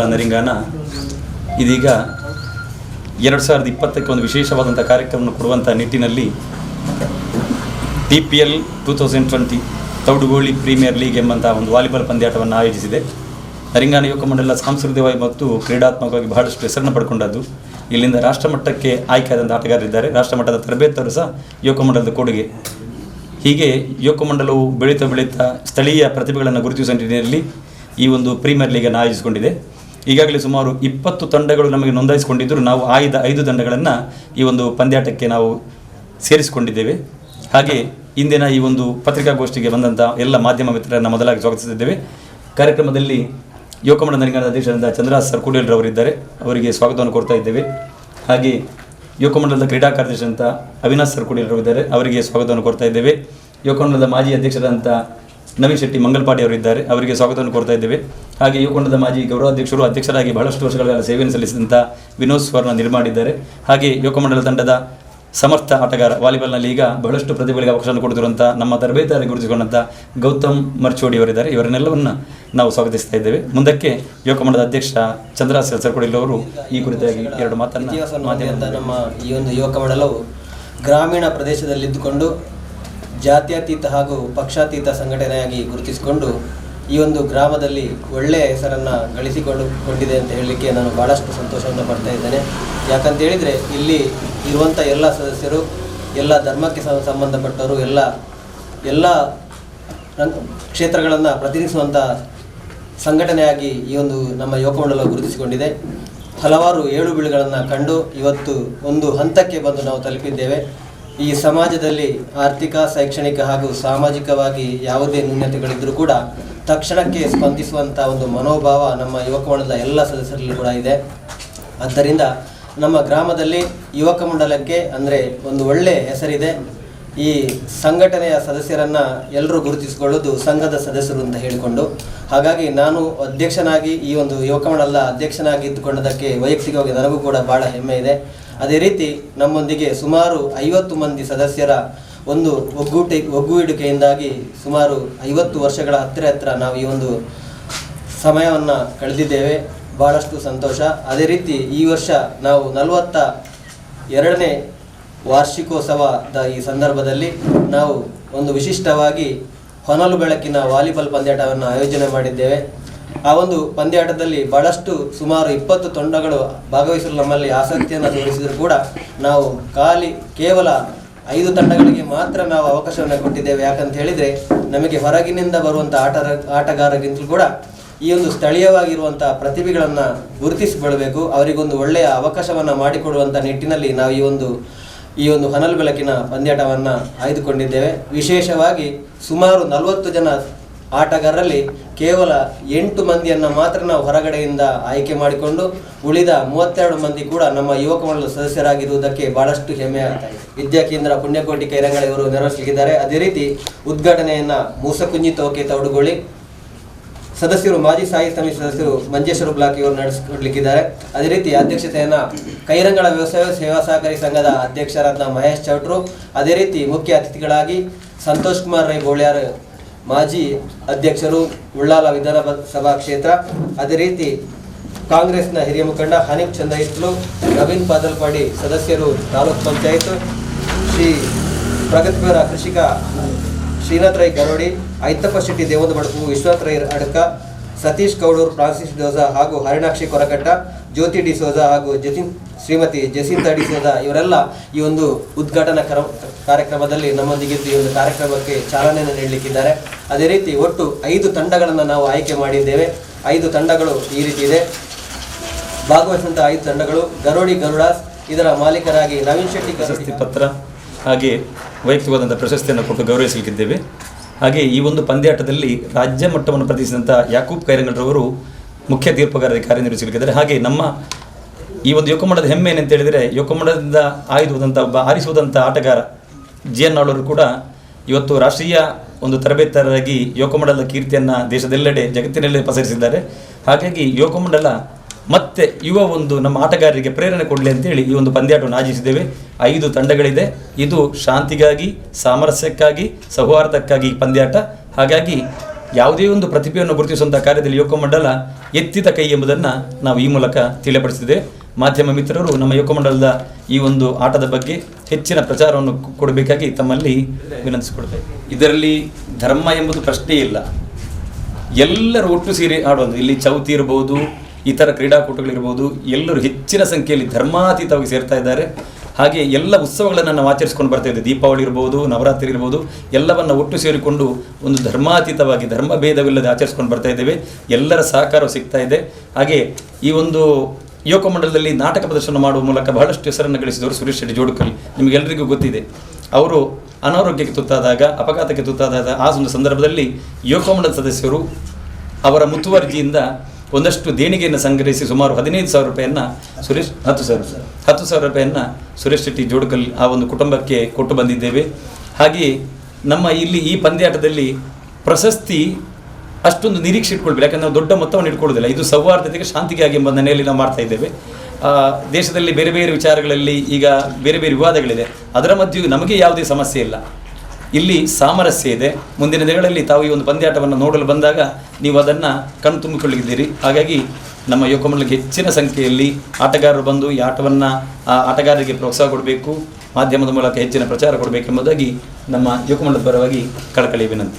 ಮಂಡಲ ನರಿಂಗಾನ ಇದೀಗ 2020ಕ್ಕೆ ಒಂದು ವಿಶೇಷವಾದಂಥ ಕಾರ್ಯಕ್ರಮವನ್ನು ಕೊಡುವಂಥ ನಿಟ್ಟಿನಲ್ಲಿ TPL 2020 ತೌಡುಗೋಳಿ ಪ್ರೀಮಿಯರ್ ಲೀಗ್ ಎಂಬಂಥ ಒಂದು ವಾಲಿಬಾಲ್ ಪಂದ್ಯಾಟವನ್ನು ಆಯೋಜಿಸಿದೆ. ನರಿಂಗಾನ ಯುವಕ ಮಂಡಲ ಸಾಂಸ್ಕೃತಿಕವಾಗಿ ಮತ್ತು ಕ್ರೀಡಾತ್ಮಕವಾಗಿ ಬಹಳಷ್ಟು ಹೆಸರನ್ನು ಪಡ್ಕೊಂಡದ್ದು. ಇಲ್ಲಿಂದ ರಾಷ್ಟ್ರಮಟ್ಟಕ್ಕೆ ಆಯ್ಕೆಯಾದಂಥ ಆಟಗಾರರಿದ್ದಾರೆ. ರಾಷ್ಟ್ರಮಟ್ಟದ ತರಬೇತರು ಸಹ ಯುವಕ ಮಂಡಲದ ಕೊಡುಗೆ. ಹೀಗೆ ಯುವಕ ಮಂಡಲವು ಬೆಳೀತಾ ಸ್ಥಳೀಯ ಪ್ರತಿಭೆಗಳನ್ನು ಗುರುತಿಸುವ ನಿಟ್ಟಿನಲ್ಲಿ ಈ ಒಂದು ಪ್ರೀಮಿಯರ್ ಲೀಗನ್ನು ಆಯೋಜಿಸಿಕೊಂಡಿದೆ. ಈಗಾಗಲೇ ಸುಮಾರು 20 ತಂಡಗಳು ನಮಗೆ ನೋಂದಾಯಿಸಿಕೊಂಡಿದ್ದರೂ ನಾವು ಆಯ್ದ 5 ತಂಡಗಳನ್ನು ಈ ಒಂದು ಪಂದ್ಯಾಟಕ್ಕೆ ನಾವು ಸೇರಿಸಿಕೊಂಡಿದ್ದೇವೆ. ಹಾಗೆ ಇಂದಿನ ಈ ಒಂದು ಪತ್ರಿಕಾಗೋಷ್ಠಿಗೆ ಬಂದಂಥ ಎಲ್ಲ ಮಾಧ್ಯಮ ಮಿತ್ರರನ್ನು ಮೊದಲಾಗಿ ಸ್ವಾಗತಿಸಿದ್ದೇವೆ. ಕಾರ್ಯಕ್ರಮದಲ್ಲಿ ಯುವಕ ಮಂಡಲ ನರಿಂಗಾನದ ಅಧ್ಯಕ್ಷರಾದ ಚಂದ್ರಾಸ್ ಸರ್ಕುಡಿಯಲ್ರವರಿದ್ದಾರೆ, ಅವರಿಗೆ ಸ್ವಾಗತವನ್ನು ಕೋರ್ತಾ ಇದ್ದೇವೆ. ಹಾಗೆ ಯುವಕ ಮಂಡಲದ ಕ್ರೀಡಾ ಕಾರ್ಯದರ್ಶಿಯಂಥ ಅವಿನಾಶ್ ಸರ್ಕುಡಿಯಲ್ರವರಿದ್ದಾರೆ, ಅವರಿಗೆ ಸ್ವಾಗತವನ್ನು ಕೋರ್ತಾ ಇದ್ದೇವೆ. ಯುವಕ ಮಂಡಲದ ಮಾಜಿ ಅಧ್ಯಕ್ಷರಾದಂಥ ನವೀನ್ ಶೆಟ್ಟಿ ಮಂಗಲ್ಪಾಡಿ ಅವರಿದ್ದಾರೆ, ಅವರಿಗೆ ಸ್ವಾಗತವನ್ನು ಕೋರ್ತಾ ಇದ್ದೇವೆ. ಹಾಗೆ ಯುವಕ ಮಂಡಲದ ಮಾಜಿ ಗೌರವಾಧ್ಯಕ್ಷರು, ಅಧ್ಯಕ್ಷರಾಗಿ ಬಹಳಷ್ಟು ವರ್ಷಗಳ ಸೇವೆಯನ್ನು ಸಲ್ಲಿಸಿದಂಥ ವಿನೋದ್ ಸ್ವರ್ಣ ನಿರ್ಮಾಡಿದ್ದಾರೆ. ಹಾಗೆ ಯುವಕ ಮಂಡಲ ತಂಡದ ಸಮರ್ಥ ಆಟಗಾರ, ವಾಲಿಬಾಲ್ನಲ್ಲಿ ಈಗ ಬಹಳಷ್ಟು ಪ್ರತಿಭೆಗಳಿಗೆ ಅವಕಾಶವನ್ನು ಕೊಡುತ್ತಿರುವಂಥ ನಮ್ಮ ತರಬೇತಿಯಲ್ಲಿ ಗುರುತಿಸಿಕೊಂಡಂಥ ಗೌತಮ್ ಮರ್ಚೋಡಿ ಅವರಿದ್ದಾರೆ. ಇವರನ್ನೆಲ್ಲವನ್ನು ನಾವು ಸ್ವಾಗತಿಸ್ತಾ ಇದ್ದೇವೆ. ಮುಂದಕ್ಕೆ ಯುವಕ ಮಂಡಲದ ಅಧ್ಯಕ್ಷ ಚಂದ್ರಾಸ್ ಸರ್ಕುಡಿಲ್ ಅವರು ಈ ಕುರಿತಾಗಿ 2 ಮಾತನ್ನು ನಮ್ಮ ಈ ಒಂದು ಯುವಕ ಮಂಡಲವು ಗ್ರಾಮೀಣ ಪ್ರದೇಶದಲ್ಲಿದ್ದುಕೊಂಡು ಜಾತ್ಯತೀತ ಹಾಗೂ ಪಕ್ಷಾತೀತ ಸಂಘಟನೆಯಾಗಿ ಗುರುತಿಸಿಕೊಂಡು ಈ ಒಂದು ಗ್ರಾಮದಲ್ಲಿ ಒಳ್ಳೆಯ ಹೆಸರನ್ನು ಗಳಿಸಿಕೊಂಡಿದೆ ಅಂತ ಹೇಳಲಿಕ್ಕೆ ನಾನು ಭಾಳಷ್ಟು ಸಂತೋಷವನ್ನು ಪಡ್ತಾ ಇದ್ದೇನೆ. ಯಾಕಂತ ಹೇಳಿದರೆ ಇಲ್ಲಿ ಇರುವಂಥ ಎಲ್ಲ ಸದಸ್ಯರು, ಎಲ್ಲ ಧರ್ಮಕ್ಕೆ ಸಂಬಂಧಪಟ್ಟವರು, ಎಲ್ಲ ಕ್ಷೇತ್ರಗಳನ್ನು ಪ್ರತಿನಿಧಿಸುವಂಥ ಸಂಘಟನೆಯಾಗಿ ಈ ಒಂದು ನಮ್ಮ ಯುವಕ ಮಂಡಲ ಗುರುತಿಸಿಕೊಂಡಿದೆ. ಹಲವಾರು ಏಳು ಬೀಳುಗಳನ್ನು ಕಂಡು ಇವತ್ತು ಒಂದು ಹಂತಕ್ಕೆ ಬಂದು ನಾವು ತಲುಪಿದ್ದೇವೆ. ಈ ಸಮಾಜದಲ್ಲಿ ಆರ್ಥಿಕ, ಶೈಕ್ಷಣಿಕ ಹಾಗೂ ಸಾಮಾಜಿಕವಾಗಿ ಯಾವುದೇ ನ್ಯೂನತೆಗಳಿದ್ದರೂ ಕೂಡ ತಕ್ಷಣಕ್ಕೆ ಸ್ಪಂದಿಸುವಂಥ ಒಂದು ಮನೋಭಾವ ನಮ್ಮ ಯುವಕ ಮಂಡಲದ ಎಲ್ಲ ಸದಸ್ಯರಲ್ಲಿ ಕೂಡ ಇದೆ. ಆದ್ದರಿಂದ ನಮ್ಮ ಗ್ರಾಮದಲ್ಲಿ ಯುವಕ ಮಂಡಲಕ್ಕೆ ಅಂದರೆ ಒಂದು ಒಳ್ಳೆಯ ಹೆಸರಿದೆ. ಈ ಸಂಘಟನೆಯ ಸದಸ್ಯರನ್ನು ಎಲ್ಲರೂ ಗುರುತಿಸಿಕೊಳ್ಳೋದು ಸಂಘದ ಸದಸ್ಯರು ಅಂತ ಹೇಳಿಕೊಂಡು, ಹಾಗಾಗಿ ನಾನು ಅಧ್ಯಕ್ಷನಾಗಿ ಈ ಒಂದು ಯುವಕ ಮಂಡಲದ ಅಧ್ಯಕ್ಷನಾಗಿ ಇದ್ದುಕೊಂಡದಕ್ಕೆ ವೈಯಕ್ತಿಕವಾಗಿ ನನಗೂ ಕೂಡ ಭಾಳ ಹೆಮ್ಮೆ ಇದೆ. ಅದೇ ರೀತಿ ನಮ್ಮೊಂದಿಗೆ ಸುಮಾರು 50 ಮಂದಿ ಸದಸ್ಯರ ಒಂದು ಒಗ್ಗೂಡಿಕೆಯಿಂದಾಗಿ ಸುಮಾರು 50 ವರ್ಷಗಳ ಹತ್ತಿರ ನಾವು ಈ ಒಂದು ಸಮಯವನ್ನು ಕಳೆದಿದ್ದೇವೆ. ಭಾಳಷ್ಟು ಸಂತೋಷ. ಅದೇ ರೀತಿ ಈ ವರ್ಷ ನಾವು 42ನೇ ವಾರ್ಷಿಕೋತ್ಸವದ ಈ ಸಂದರ್ಭದಲ್ಲಿ ನಾವು ಒಂದು ವಿಶಿಷ್ಟವಾಗಿ ಹೊನಲು ಬೆಳಕಿನ ವಾಲಿಬಾಲ್ ಪಂದ್ಯಾಟವನ್ನು ಆಯೋಜನೆ ಮಾಡಿದ್ದೇವೆ. ಆ ಒಂದು ಪಂದ್ಯಾಟದಲ್ಲಿ ಭಾಳಷ್ಟು ಸುಮಾರು 20 ತಂಡಗಳು ಭಾಗವಹಿಸಲು ನಮ್ಮಲ್ಲಿ ಆಸಕ್ತಿಯನ್ನು ತೋರಿಸಿದರೂ ಕೂಡ ನಾವು ಕೇವಲ 5 ತಂಡಗಳಿಗೆ ಮಾತ್ರ ನಾವು ಅವಕಾಶವನ್ನು ಕೊಟ್ಟಿದ್ದೇವೆ. ಯಾಕಂತ ಹೇಳಿದರೆ ನಮಗೆ ಹೊರಗಿನಿಂದ ಬರುವಂಥ ಆಟಗಾರರಿಗಿಂತಲೂ ಕೂಡ ಈ ಒಂದು ಸ್ಥಳೀಯವಾಗಿರುವಂಥ ಪ್ರತಿಭೆಗಳನ್ನು ಗುರುತಿಸಿಕೊಳ್ಳಬೇಕು, ಅವರಿಗೊಂದು ಒಳ್ಳೆಯ ಅವಕಾಶವನ್ನು ಮಾಡಿಕೊಡುವಂಥ ನಿಟ್ಟಿನಲ್ಲಿ ನಾವು ಈ ಒಂದು ಹೊನಲು ಬೆಳಕಿನ ಪಂದ್ಯಾಟವನ್ನು ಆಯ್ದುಕೊಂಡಿದ್ದೇವೆ. ವಿಶೇಷವಾಗಿ ಸುಮಾರು 40 ಜನ ಆಟಗಾರರಲ್ಲಿ ಕೇವಲ 8 ಮಂದಿಯನ್ನು ಮಾತ್ರ ನಾವು ಹೊರಗಡೆಯಿಂದ ಆಯ್ಕೆ ಮಾಡಿಕೊಂಡು ಉಳಿದ 32 ಮಂದಿ ಕೂಡ ನಮ್ಮ ಯುವಕ ಮಂಡಲದ ಸದಸ್ಯರಾಗಿರುವುದಕ್ಕೆ ಭಾಳಷ್ಟು ಹೆಮ್ಮೆ ಆಗ್ತಾ ಇದೆ. ವಿದ್ಯಾಕೇಂದ್ರ ಪುಣ್ಯಕೋಟಿ ಕೈರಂಗಳ ಇವರು ನೆರವೇರಿಸಲಿದ್ದಾರೆ. ಅದೇ ರೀತಿ ಉದ್ಘಾಟನೆಯನ್ನು ಮೂಸಕುಂಜಿ ತೋಕೆ ತೌಡುಗೋಳಿ ಸದಸ್ಯರು, ಮಾಜಿ ಸಾಹಿತ್ಯ ಸಮಿತಿ ಸದಸ್ಯರು ಮಂಜೇಶ್ವರ ಬ್ಲಾಕ್ ಇವರು ನಡೆಸಿಕೊಡ್ಲಿಕ್ಕಿದ್ದಾರೆ. ಅದೇ ರೀತಿ ಅಧ್ಯಕ್ಷತೆಯನ್ನು ಕೈರಂಗಳ ವ್ಯವಸಾಯ ಸೇವಾ ಸಹಕಾರಿ ಸಂಘದ ಅಧ್ಯಕ್ಷರಾದ ಮಹೇಶ್ ಚೌಟ್ರು, ಅದೇ ರೀತಿ ಮುಖ್ಯ ಅತಿಥಿಗಳಾಗಿ ಸಂತೋಷ್ ಕುಮಾರ್ ರೈ ಬೋಳ್ಯಾರ್ ಮಾಜಿ ಅಧ್ಯಕ್ಷರು ಉಳ್ಳಾಲ ವಿಧಾನಸಭಾ ಕ್ಷೇತ್ರ, ಅದೇ ರೀತಿ ಕಾಂಗ್ರೆಸ್ನ ಹಿರಿಯ ಮುಖಂಡ ಹನೀಫ್ ಚಂದ್ರ ಇತ್ಲು, ನವೀನ್ ಪಾದಲ್ಪಾಡಿ ಸದಸ್ಯರು ತಾಲೂಕ್ ಪಂಚಾಯತ್, ಶ್ರೀ ಪ್ರಗತಿಪರ ಕೃಷಿಕ ಶ್ರೀನಾಥ್ ರೈ ಗರೋಡಿ, ಐತಪ್ಪ ಶೆಟ್ಟಿ ದೇವದ ಬಡಪು, ವಿಶ್ವನಾಥ್ ರೈ ಅಡಕ, ಸತೀಶ್ ಕೌಡೂರು, ಫ್ರಾನ್ಸಿಸ್ ಡೋಜಾ ಹಾಗೂ ಹರಿಣಾಕ್ಷಿ ಕೊರಕಟ್ಟ, ಜ್ಯೋತಿ ಡಿಸೋಜಾ ಹಾಗೂ ಶ್ರೀಮತಿ ಜಸಿಂತಾ ಡಿಸೋಜಾ ಇವರೆಲ್ಲ ಈ ಒಂದು ಉದ್ಘಾಟನಾ ಕಾರ್ಯಕ್ರಮದಲ್ಲಿ ನಮ್ಮೊಂದಿಗಿದ್ದು ಈ ಒಂದು ಕಾರ್ಯಕ್ರಮಕ್ಕೆ ಚಾಲನೆಯನ್ನು ನೀಡಲಿಕ್ಕಿದ್ದಾರೆ. ಅದೇ ರೀತಿ ಒಟ್ಟು 5 ತಂಡಗಳನ್ನು ನಾವು ಆಯ್ಕೆ ಮಾಡಿದ್ದೇವೆ. 5 ತಂಡಗಳು ಈ ರೀತಿ ಇದೆ. ಭಾಗವಹಿಸಿದಂಥ 5 ತಂಡಗಳು ಗರೋಡಿ ಗರುಡಾಸ್, ಇದರ ಮಾಲೀಕರಾಗಿ ನವೀನ್ ಶೆಟ್ಟಿ ಪ್ರಶಸ್ತಿ ಪತ್ರ ಹಾಗೆ ವೈಯಕ್ತಿಕವಾದಂಥ ಪ್ರಶಸ್ತಿಯನ್ನು ಕೊಟ್ಟು ಗೌರವಿಸಲಿಕ್ಕಿದ್ದೇವೆ. ಹಾಗೆ ಈ ಒಂದು ಪಂದ್ಯಾಟದಲ್ಲಿ ರಾಜ್ಯ ಮಟ್ಟವನ್ನು ಪ್ರತಿನಿಧಿಸಿದಂಥ ಯಾಕೂಬ್ ಕೈರಂಗಲ್ರವರು ಮುಖ್ಯ ತೀರ್ಪುಗಾರರಾಗಿ ಕಾರ್ಯನಿರ್ವಹಿಸಲಿಕ್ಕಿದ್ದಾರೆ. ಹಾಗೆ ನಮ್ಮ ಈ ಒಂದು ಯುವಕ ಮಂಡಲದ ಹೆಮ್ಮೆ ಏನಂತ ಹೇಳಿದರೆ, ಯುವಕ ಮಂಡಲದಿಂದ ಆರಿಸುವುದಂಥ ಆಟಗಾರ GN ಆಳವರು ಕೂಡ ಇವತ್ತು ರಾಷ್ಟ್ರೀಯ ಒಂದು ತರಬೇತರಾಗಿ ಯುವಕ ಮಂಡಲದ ಕೀರ್ತಿಯನ್ನು ದೇಶದೆಲ್ಲೆಡೆ ಜಗತ್ತಿನೆಲ್ಲೆಡೆ ಪಸರಿಸಿದ್ದಾರೆ. ಹಾಗಾಗಿ ಯುವಕ ಮಂಡಲ ಮತ್ತೆ ನಮ್ಮ ಆಟಗಾರರಿಗೆ ಪ್ರೇರಣೆ ಕೊಡಲಿ ಅಂತೇಳಿ ಈ ಒಂದು ಪಂದ್ಯಾಟವನ್ನು ಆಯೋಜಿಸಿದ್ದೇವೆ. 5 ತಂಡಗಳಿದೆ. ಇದು ಶಾಂತಿಗಾಗಿ, ಸಾಮರಸ್ಯಕ್ಕಾಗಿ, ಸೌಹಾರ್ದಕ್ಕಾಗಿ ಪಂದ್ಯಾಟ. ಹಾಗಾಗಿ ಯಾವುದೇ ಒಂದು ಪ್ರತಿಭೆಯನ್ನು ಗುರುತಿಸುವಂಥ ಕಾರ್ಯದಲ್ಲಿ ಯುವಕ ಮಂಡಲ ಎತ್ತಿದ ಕೈ ಎಂಬುದನ್ನು ನಾವು ಈ ಮೂಲಕ ತಿಳಿಯಪಡಿಸಿದೆ. ಮಾಧ್ಯಮ ಮಿತ್ರರು ನಮ್ಮ ಯುವಕ ಮಂಡಲದ ಈ ಒಂದು ಆಟದ ಬಗ್ಗೆ ಹೆಚ್ಚಿನ ಪ್ರಚಾರವನ್ನು ಕೊಡಬೇಕಾಗಿ ತಮ್ಮಲ್ಲಿ ವಿನಂತಿಸಿಕೊಡ್ತೇವೆ. ಇದರಲ್ಲಿ ಧರ್ಮ ಎಂಬುದು ಪ್ರಶ್ನೆ ಇಲ್ಲ, ಎಲ್ಲರೂ ಒಟ್ಟು ಸೇರಿ ಆಡೋದು. ಇಲ್ಲಿ ಚೌತಿ ಇರ್ಬೋದು, ಇತರ ಕ್ರೀಡಾಕೂಟಗಳಿರ್ಬೋದು, ಎಲ್ಲರೂ ಹೆಚ್ಚಿನ ಸಂಖ್ಯೆಯಲ್ಲಿ ಧರ್ಮಾತೀತವಾಗಿ ಸೇರ್ತಾ ಇದ್ದಾರೆ. ಹಾಗೆ ಎಲ್ಲ ಉತ್ಸವಗಳನ್ನು ನಾವು ಆಚರಿಸ್ಕೊಂಡು ಬರ್ತಾ ಇದ್ದೇವೆ. ದೀಪಾವಳಿ ಇರ್ಬೋದು, ನವರಾತ್ರಿ ಇರ್ಬೋದು, ಎಲ್ಲವನ್ನು ಒಟ್ಟು ಸೇರಿಕೊಂಡು ಒಂದು ಧರ್ಮಾತೀತವಾಗಿ ಧರ್ಮ ಭೇದವಿಲ್ಲದೆ ಆಚರಿಸ್ಕೊಂಡು ಬರ್ತಾ ಇದ್ದೇವೆ. ಎಲ್ಲರ ಸಹಕಾರ ಸಿಗ್ತಾ ಇದೆ. ಹಾಗೆ ಈ ಒಂದು ಯುವಕ ಮಂಡಲದಲ್ಲಿ ನಾಟಕ ಪ್ರದರ್ಶನ ಮಾಡುವ ಮೂಲಕ ಬಹಳಷ್ಟು ಹೆಸರನ್ನು ಗಳಿಸಿದವರು ಸುರೇಶ್ ಶೆಟ್ಟಿ ಜೋಡುಕಲ್, ನಿಮಗೆಲ್ಲರಿಗೂ ಗೊತ್ತಿದೆ. ಅವರು ಅನಾರೋಗ್ಯಕ್ಕೆ ತುತ್ತಾದಾಗ, ಅಪಘಾತಕ್ಕೆ ತುತ್ತಾದಾಗ ಆ ಒಂದು ಸಂದರ್ಭದಲ್ಲಿ ಯುವಕ ಮಂಡಲದ ಸದಸ್ಯರು ಅವರ ಮುತುವರ್ಜಿಯಿಂದ ಒಂದಷ್ಟು ದೇಣಿಗೆಯನ್ನು ಸಂಗ್ರಹಿಸಿ ಸುಮಾರು 15,000 ರೂಪಾಯಿಯನ್ನು 10,000 ರೂಪಾಯಿಯನ್ನು ಸುರೇಶ್ ಶೆಟ್ಟಿ ಜೋಡುಕಲ್ ಆ ಒಂದು ಕುಟುಂಬಕ್ಕೆ ಕೊಟ್ಟು ಬಂದಿದ್ದೇವೆ. ಹಾಗೆಯೇ ನಮ್ಮ ಇಲ್ಲಿ ಈ ಪಂದ್ಯಾಟದಲ್ಲಿ ಪ್ರಶಸ್ತಿ ಅಷ್ಟೊಂದು ನಿರೀಕ್ಷೆ ಇಟ್ಕೊಳ್ಬೇಕು, ಯಾಕಂದರೆ ನಾವು ದೊಡ್ಡ ಮೊತ್ತವನ್ನು ಇಟ್ಕೊಳ್ಳೋದಿಲ್ಲ. ಇದು ಸೌಹಾರ್ದತೆಗೆ, ಶಾಂತಿಗಾಗಿ ಎಂಬ ನೆಲೆಯಲ್ಲಿ ನಾವು ಮಾಡ್ತಾ ಇದ್ದೇವೆ. ದೇಶದಲ್ಲಿ ಬೇರೆ ಬೇರೆ ವಿಚಾರಗಳಲ್ಲಿ ಈಗ ಬೇರೆ ಬೇರೆ ವಿವಾದಗಳಿದೆ, ಅದರ ಮಧ್ಯೆಯೂ ನಮಗೆ ಯಾವುದೇ ಸಮಸ್ಯೆ ಇಲ್ಲ. ಇಲ್ಲಿ ಸಾಮರಸ್ಯ ಇದೆ. ಮುಂದಿನ ದಿನಗಳಲ್ಲಿ ತಾವು ಈ ಒಂದು ಪಂದ್ಯಾಟವನ್ನು ನೋಡಲು ಬಂದಾಗ ನೀವು ಅದನ್ನು ಕಣ್ಣು ತುಂಬಿಕೊಳ್ಳಿದ್ದೀರಿ. ಹಾಗಾಗಿ ನಮ್ಮ ಯುವಕ ಮಂಡಲಕ್ಕೆ ಹೆಚ್ಚಿನ ಸಂಖ್ಯೆಯಲ್ಲಿ ಆಟಗಾರರು ಬಂದು ಈ ಆಟವನ್ನು ಆಟಗಾರರಿಗೆ ಪ್ರೋತ್ಸಾಹ ಕೊಡಬೇಕು, ಮಾಧ್ಯಮದ ಮೂಲಕ ಹೆಚ್ಚಿನ ಪ್ರಚಾರ ಕೊಡಬೇಕೆಂಬುದಾಗಿ ನಮ್ಮ ಯುವಕ ಮಂಡಲದ ಪರವಾಗಿ ಕಳಕಳಿ ವಿನಂತಿ.